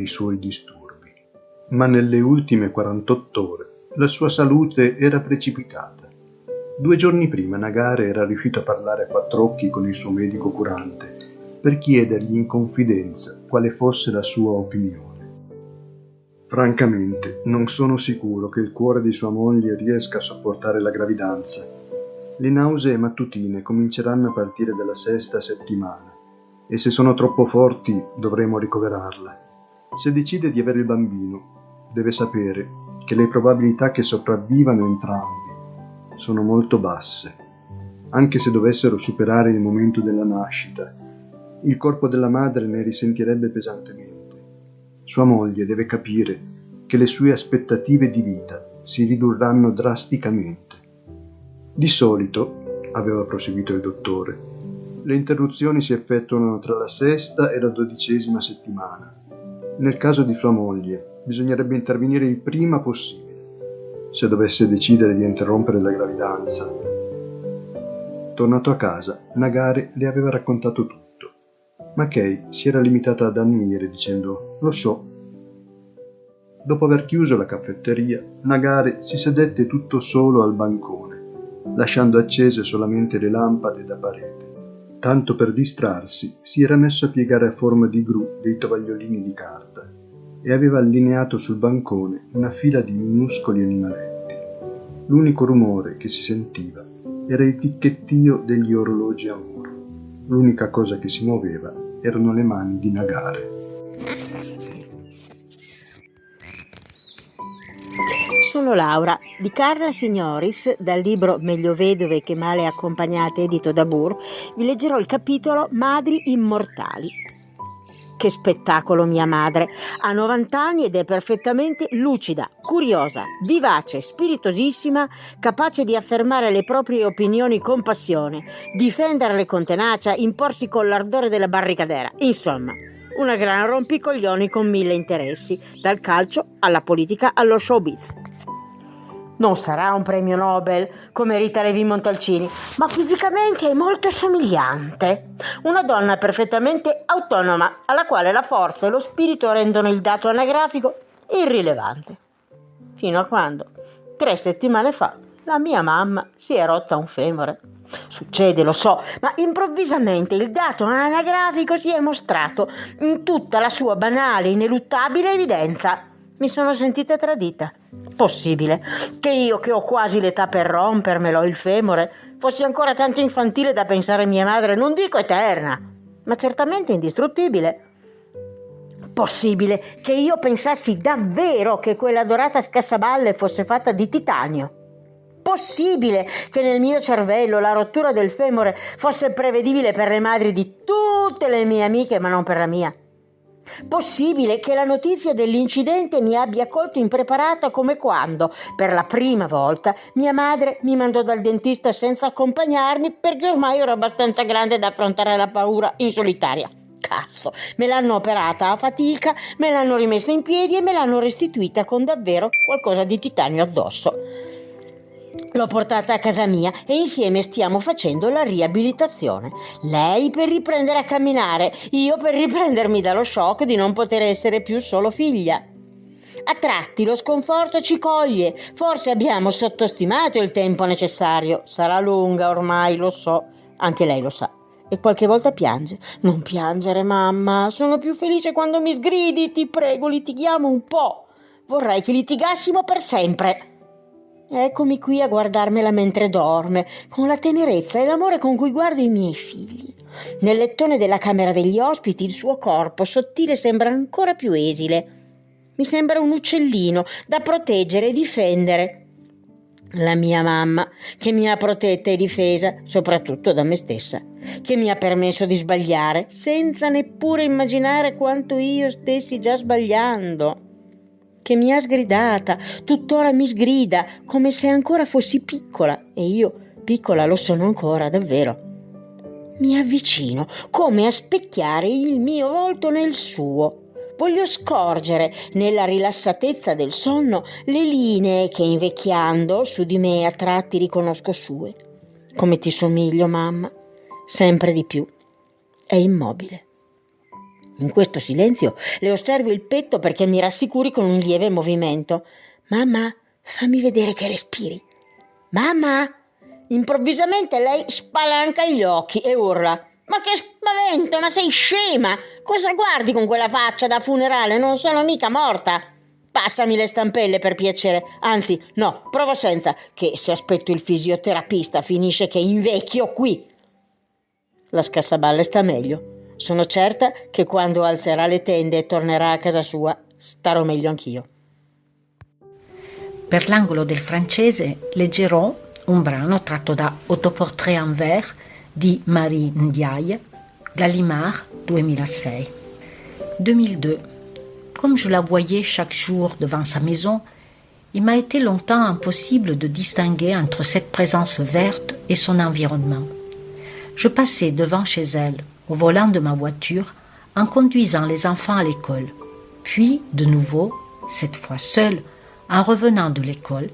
i suoi disturbi. Ma nelle ultime 48 ore la sua salute era precipitata. 2 giorni prima Nagare era riuscito a parlare a quattro occhi con il suo medico curante per chiedergli in confidenza quale fosse la sua opinione. Francamente, non sono sicuro che il cuore di sua moglie riesca a sopportare la gravidanza. Le nausee mattutine cominceranno a partire dalla 6ª settimana e se sono troppo forti dovremo ricoverarla. Se decide di avere il bambino, deve sapere che le probabilità che sopravvivano entrambi sono molto basse. Anche se dovessero superare il momento della nascita, il corpo della madre ne risentirebbe pesantemente. Sua moglie deve capire che le sue aspettative di vita si ridurranno drasticamente. Di solito, aveva proseguito il dottore, le interruzioni si effettuano tra la 6ª e la 12ª settimana. Nel caso di sua moglie, bisognerebbe intervenire il prima possibile, se dovesse decidere di interrompere la gravidanza. Tornato a casa, Nagare le aveva raccontato tutto. Ma Kay si era limitata ad annuire dicendo «Lo so». Dopo aver chiuso la caffetteria, Nagare si sedette tutto solo al bancone, lasciando accese solamente le lampade da parete. Tanto per distrarsi, si era messo a piegare a forma di gru dei tovagliolini di carta e aveva allineato sul bancone una fila di minuscoli animaletti. L'unico rumore che si sentiva era il ticchettio degli orologi a muro. L'unica cosa che si muoveva erano le mani di Nagare. Sono Laura, di Carla Signoris, dal libro Meglio vedove che male accompagnate, edito da Burr, vi leggerò il capitolo Madri immortali. Che spettacolo mia madre! Ha 90 anni ed è perfettamente lucida, curiosa, vivace, spiritosissima, capace di affermare le proprie opinioni con passione, difenderle con tenacia, imporsi con l'ardore della barricadera. Insomma, una gran rompicoglioni con 1000 interessi, dal calcio alla politica allo showbiz. Non sarà un premio Nobel come Rita Levi-Montalcini, ma fisicamente è molto somigliante. Una donna perfettamente autonoma, alla quale la forza e lo spirito rendono il dato anagrafico irrilevante. Fino a quando, 3 settimane fa, la mia mamma si è rotta un femore. Succede, lo so, ma improvvisamente il dato anagrafico si è mostrato in tutta la sua banale, ineluttabile evidenza. Mi sono sentita tradita. Possibile che io, che ho quasi l'età per rompermelo il femore, fossi ancora tanto infantile da pensare mia madre, non dico eterna, ma certamente indistruttibile. Possibile che io pensassi davvero che quella dorata scassaballe fosse fatta di titanio. Possibile che nel mio cervello la rottura del femore fosse prevedibile per le madri di tutte le mie amiche, ma non per la mia. Possibile che la notizia dell'incidente mi abbia colto impreparata come quando, per la prima volta, mia madre mi mandò dal dentista senza accompagnarmi perché ormai ero abbastanza grande da affrontare la paura in solitaria. Cazzo, me l'hanno operata a fatica, me l'hanno rimessa in piedi e me l'hanno restituita con davvero qualcosa di titanio addosso. L'ho portata a casa mia e insieme stiamo facendo la riabilitazione. Lei per riprendere a camminare, io per riprendermi dallo shock di non poter essere più solo figlia. A tratti lo sconforto ci coglie, forse abbiamo sottostimato il tempo necessario. Sarà lunga ormai, lo so, anche lei lo sa. E qualche volta piange. Non piangere, mamma, sono più felice quando mi sgridi, ti prego, litighiamo un po'. Vorrei che litigassimo per sempre. Eccomi qui a guardarmela mentre dorme, con la tenerezza e l'amore con cui guardo i miei figli. Nel lettone della camera degli ospiti il suo corpo sottile sembra ancora più esile. Mi sembra un uccellino da proteggere e difendere. La mia mamma, che mi ha protetta e difesa, soprattutto da me stessa, che mi ha permesso di sbagliare, senza neppure immaginare quanto io stessi già sbagliando. Che mi ha sgridata, tuttora mi sgrida, come se ancora fossi piccola, e io piccola lo sono ancora, davvero. Mi avvicino, come a specchiare il mio volto nel suo. Voglio scorgere, nella rilassatezza del sonno, le linee che invecchiando su di me a tratti riconosco sue. Come ti somiglio, mamma, sempre di più. È immobile. In questo silenzio le osservo il petto perché mi rassicuri con un lieve movimento. Mamma, fammi vedere che respiri. Mamma! Improvvisamente lei spalanca gli occhi e urla. Ma che spavento, ma sei scema? Cosa guardi con quella faccia da funerale? Non sono mica morta. Passami le stampelle per piacere. Anzi, no, provo senza, che se aspetto il fisioterapista finisce che invecchio qui. La scassaballe sta meglio. Sono certa che quando alzerà le tende e tornerà a casa sua, starò meglio anch'io. Per l'angolo del francese leggerò un brano tratto da Autoportrait en vers di Marie Ndiaye, Gallimard 2006. 2002. Comme je la voyais chaque jour devant sa maison, il m'a été longtemps impossible de distinguer entre cette présence verte et son environnement. Je passais devant chez elle, au volant de ma voiture, en conduisant les enfants à l'école, puis de nouveau, cette fois seule, en revenant de l'école,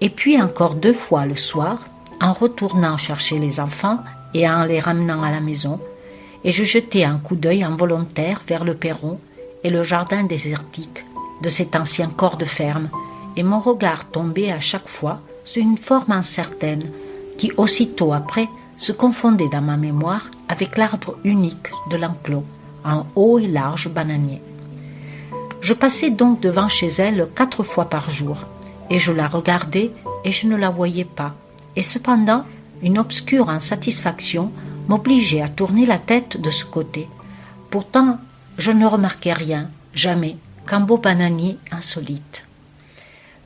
et puis encore 2 fois le soir, en retournant chercher les enfants et en les ramenant à la maison, et je jetais un coup d'œil involontaire vers le perron et le jardin désertique de cet ancien corps de ferme, et mon regard tombait à chaque fois sur une forme incertaine qui aussitôt après se confondait dans ma mémoire avec l'arbre unique de l'enclos, un haut et large bananier. Je passais donc devant chez elle 4 fois par jour, et je la regardais et je ne la voyais pas, et cependant une obscure insatisfaction m'obligeait à tourner la tête de ce côté. Pourtant, je ne remarquais rien, jamais, qu'un beau bananier insolite.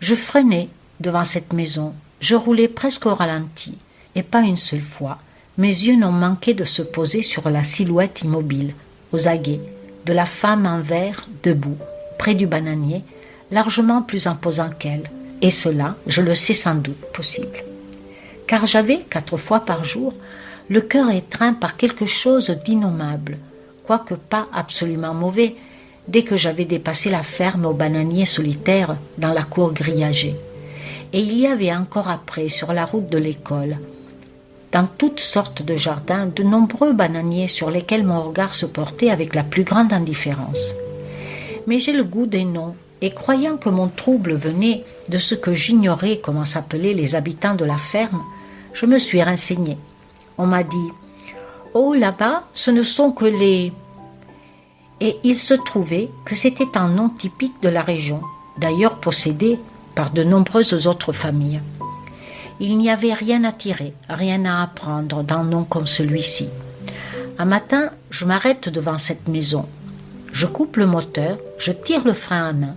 Je freinais devant cette maison, je roulais presque au ralenti, et pas une seule fois, mes yeux n'ont manqué de se poser sur la silhouette immobile, aux aguets, de la femme en verre debout, près du bananier, largement plus imposant qu'elle, et cela, je le sais sans doute possible. Car j'avais, 4 fois par jour, le cœur étreint par quelque chose d'innommable, quoique pas absolument mauvais, dès que j'avais dépassé la ferme au bananier solitaire dans la cour grillagée. Et il y avait encore après, sur la route de l'école, dans toutes sortes de jardins, de nombreux bananiers sur lesquels mon regard se portait avec la plus grande indifférence. Mais j'ai le goût des noms, et croyant que mon trouble venait de ce que j'ignorais comment s'appelaient les habitants de la ferme, je me suis renseignée. On m'a dit « Oh, là-bas, ce ne sont que les... » Et il se trouvait que c'était un nom typique de la région, d'ailleurs possédé par de nombreuses autres familles. Il n'y avait rien à tirer, rien à apprendre d'un nom comme celui-ci. Un matin, je m'arrête devant cette maison. Je coupe le moteur, je tire le frein à main.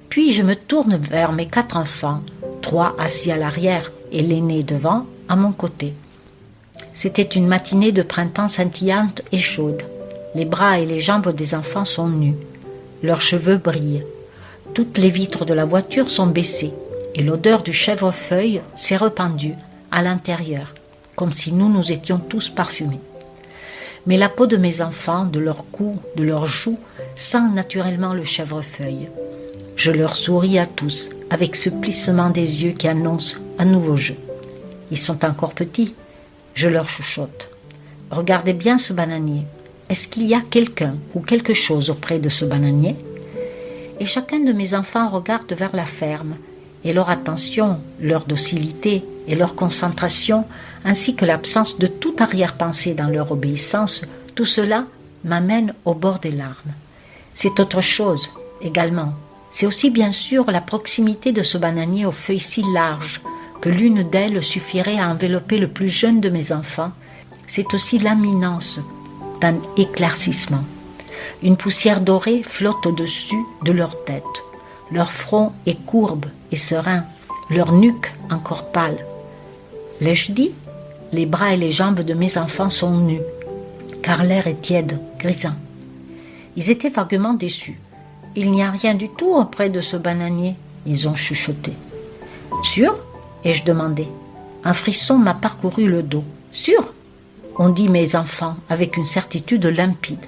Puis je me tourne vers mes 4 enfants, 3 assis à l'arrière et l'aîné devant, à mon côté. C'était une matinée de printemps scintillante et chaude. Les bras et les jambes des enfants sont nus. Leurs cheveux brillent. Toutes les vitres de la voiture sont baissées et l'odeur du chèvrefeuille s'est répandue à l'intérieur, comme si nous étions tous parfumés. Mais la peau de mes enfants, de leur cou, de leurs joues, sent naturellement le chèvrefeuille. Je leur souris à tous, avec ce plissement des yeux qui annonce un nouveau jeu. Ils sont encore petits, je leur chuchote. Regardez bien ce bananier. Est-ce qu'il y a quelqu'un ou quelque chose auprès de ce bananier? Et chacun de mes enfants regarde vers la ferme, et leur attention, leur docilité et leur concentration, ainsi que l'absence de toute arrière-pensée dans leur obéissance, tout cela m'amène au bord des larmes. C'est autre chose, également. C'est aussi bien sûr la proximité de ce bananier aux feuilles si larges que l'une d'elles suffirait à envelopper le plus jeune de mes enfants. C'est aussi l'imminence d'un éclaircissement. Une poussière dorée flotte au-dessus de leur tête. Leur front est courbe et serein, leur nuque encore pâle. L'ai-je dit? Les bras et les jambes de mes enfants sont nus, car l'air est tiède, grisant. Ils étaient vaguement déçus. Il n'y a rien du tout auprès de ce bananier, ils ont chuchoté. Sûr? Ai-je demandé. Un frisson m'a parcouru le dos. Sûr? Ont dit mes enfants avec une certitude limpide.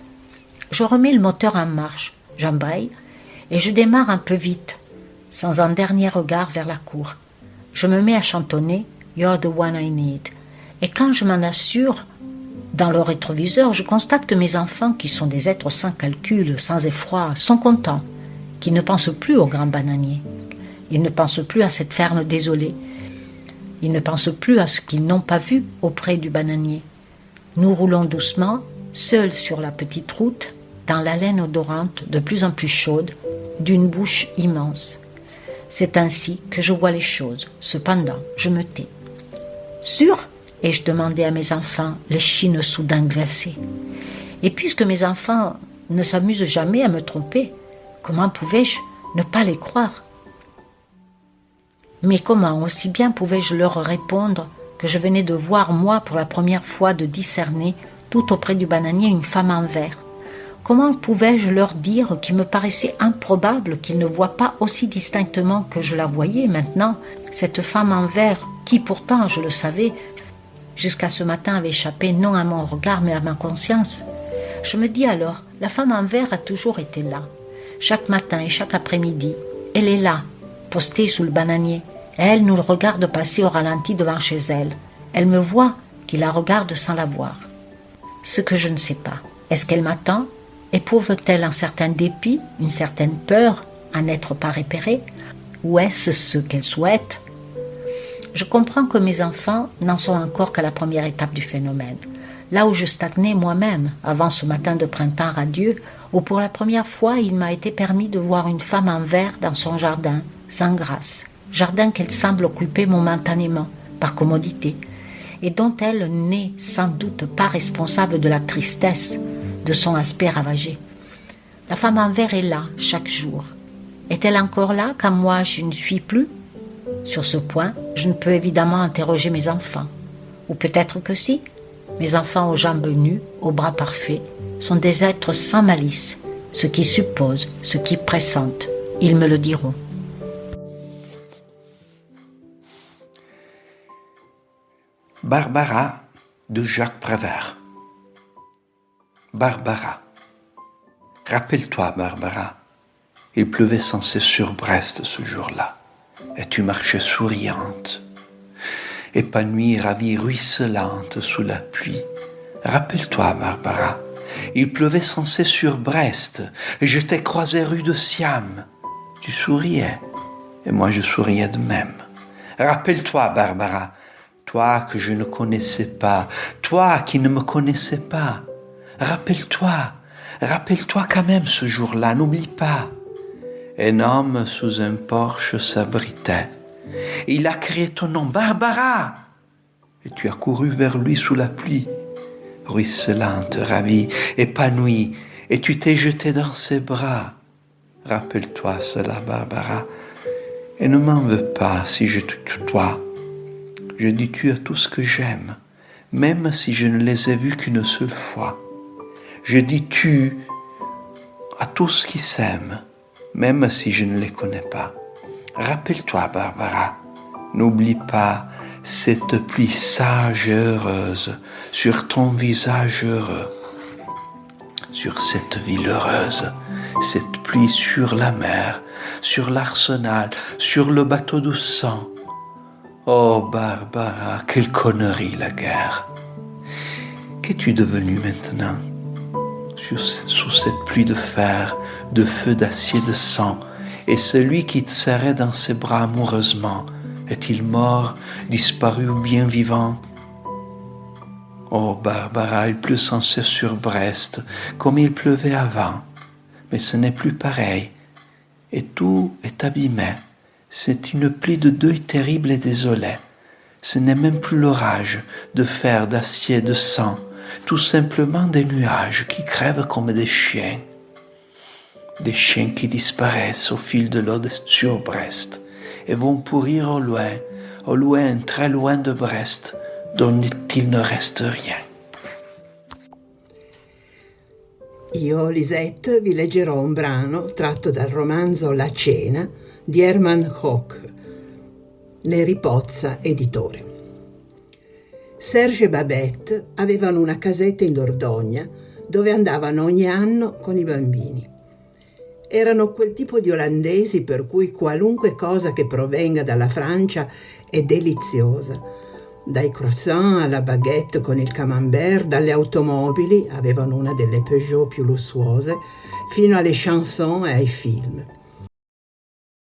Je remets le moteur en marche, j'embraye, et je démarre un peu vite, sans un dernier regard vers la cour. Je me mets à chantonner « You're the one I need ». Et quand je m'en assure Dans le rétroviseur, je constate que mes enfants, qui sont des êtres sans calcul, sans effroi, sont contents, qu'ils ne pensent plus au grand bananier. Ils ne pensent plus à cette ferme désolée. Ils ne pensent plus à ce qu'ils n'ont pas vu auprès du bananier. Nous roulons doucement, seuls sur la petite route, dans l'haleine odorante de plus en plus chaude d'une bouche immense. C'est ainsi que je vois les choses. Cependant, je me tais. Sûr ? Ai-je demandé à mes enfants, l'échine soudain glacée. Et puisque mes enfants ne s'amusent jamais à me tromper, comment pouvais-je ne pas les croire ? Mais comment aussi bien pouvais-je leur répondre que je venais de voir, moi, pour la première fois, de discerner, tout auprès du bananier, une femme en verre ? Comment pouvais-je leur dire qu'il me paraissait improbable qu'ils ne voient pas aussi distinctement que je la voyais maintenant, cette femme en verre qui, pourtant, je le savais, jusqu'à ce matin avait échappé non à mon regard mais à ma conscience. Je me dis alors, la femme en verre a toujours été là. Chaque matin et chaque après-midi, elle est là, postée sous le bananier. Et elle nous regarde passer au ralenti devant chez elle. Elle me voit qui la regarde sans la voir. Ce que je ne sais pas, est-ce qu'elle m'attend ? Éprouve-t-elle un certain dépit, une certaine peur à n'être pas repérée ? Ou est-ce ce qu'elle souhaite ? Je comprends que mes enfants n'en sont encore qu'à la première étape du phénomène. Là où je stagnais moi-même, avant ce matin de printemps radieux, où pour la première fois il m'a été permis de voir une femme en verre dans son jardin, sans grâce, jardin qu'elle semble occuper momentanément, par commodité, et dont elle n'est sans doute pas responsable de la tristesse de son aspect ravagé. La femme en verre est là, chaque jour. Est-elle encore là quand moi je ne suis plus ? Sur ce point, je ne peux évidemment interroger mes enfants. Ou peut-être que si. Mes enfants aux jambes nues, aux bras parfaits, sont des êtres sans malice, ce qui suppose, ce qui pressentent. Ils me le diront. Barbara de Jacques Prévert. Barbara. Rappelle-toi, Barbara, il pleuvait sans cesse sur Brest ce jour-là. Et tu marchais souriante, épanouie, ravie, ruisselante sous la pluie. Rappelle-toi, Barbara, il pleuvait sans cesse sur Brest, et je t'ai croisé rue de Siam. Tu souriais, et moi je souriais de même. Rappelle-toi, Barbara, toi que je ne connaissais pas, toi qui ne me connaissais pas. Rappelle-toi quand même ce jour-là, n'oublie pas. Un homme sous un porche s'abritait. Il a crié ton nom, Barbara! Et tu as couru vers lui sous la pluie, ruisselante, ravie, épanouie, et tu t'es jeté dans ses bras. Rappelle-toi cela, Barbara, et ne m'en veux pas si je te tutoie. Je dis tu à tout ce que j'aime, même si je ne les ai vus qu'une seule fois. Je dis tu à tout ce qui s'aime, même si je ne les connais pas. Rappelle-toi, Barbara, n'oublie pas cette pluie sage et heureuse sur ton visage heureux, sur cette ville heureuse, cette pluie sur la mer, sur l'arsenal, sur le bateau de sang. Oh, Barbara, quelle connerie la guerre! Qu'es-tu devenue maintenant? Sous cette pluie de fer, de feu, d'acier, de sang, et celui qui te serrait dans ses bras amoureusement, est-il mort, disparu ou bien vivant? Oh Barbara, il pleut sans cesse sur Brest, comme il pleuvait avant, mais ce n'est plus pareil, et tout est abîmé. C'est une pluie de deuil terrible et désolé. Ce n'est même plus l'orage de fer, d'acier, de sang, tout simplement des nuages qui crèvent comme des chiens qui disparaissent au fil de l'eau sur Brest et vont pourrir au loin, très loin de Brest, dont il ne reste rien. Io, Lisette, vi leggerò un brano tratto dal romanzo La cena di Hermann Hoch, Neri Pozza, editore. Serge e Babette avevano una casetta in Dordogne dove andavano ogni anno con i bambini. Erano quel tipo di olandesi per cui qualunque cosa che provenga dalla Francia è deliziosa, dai croissant alla baguette con il camembert, dalle automobili, avevano una delle Peugeot più lussuose, fino alle chanson e ai film.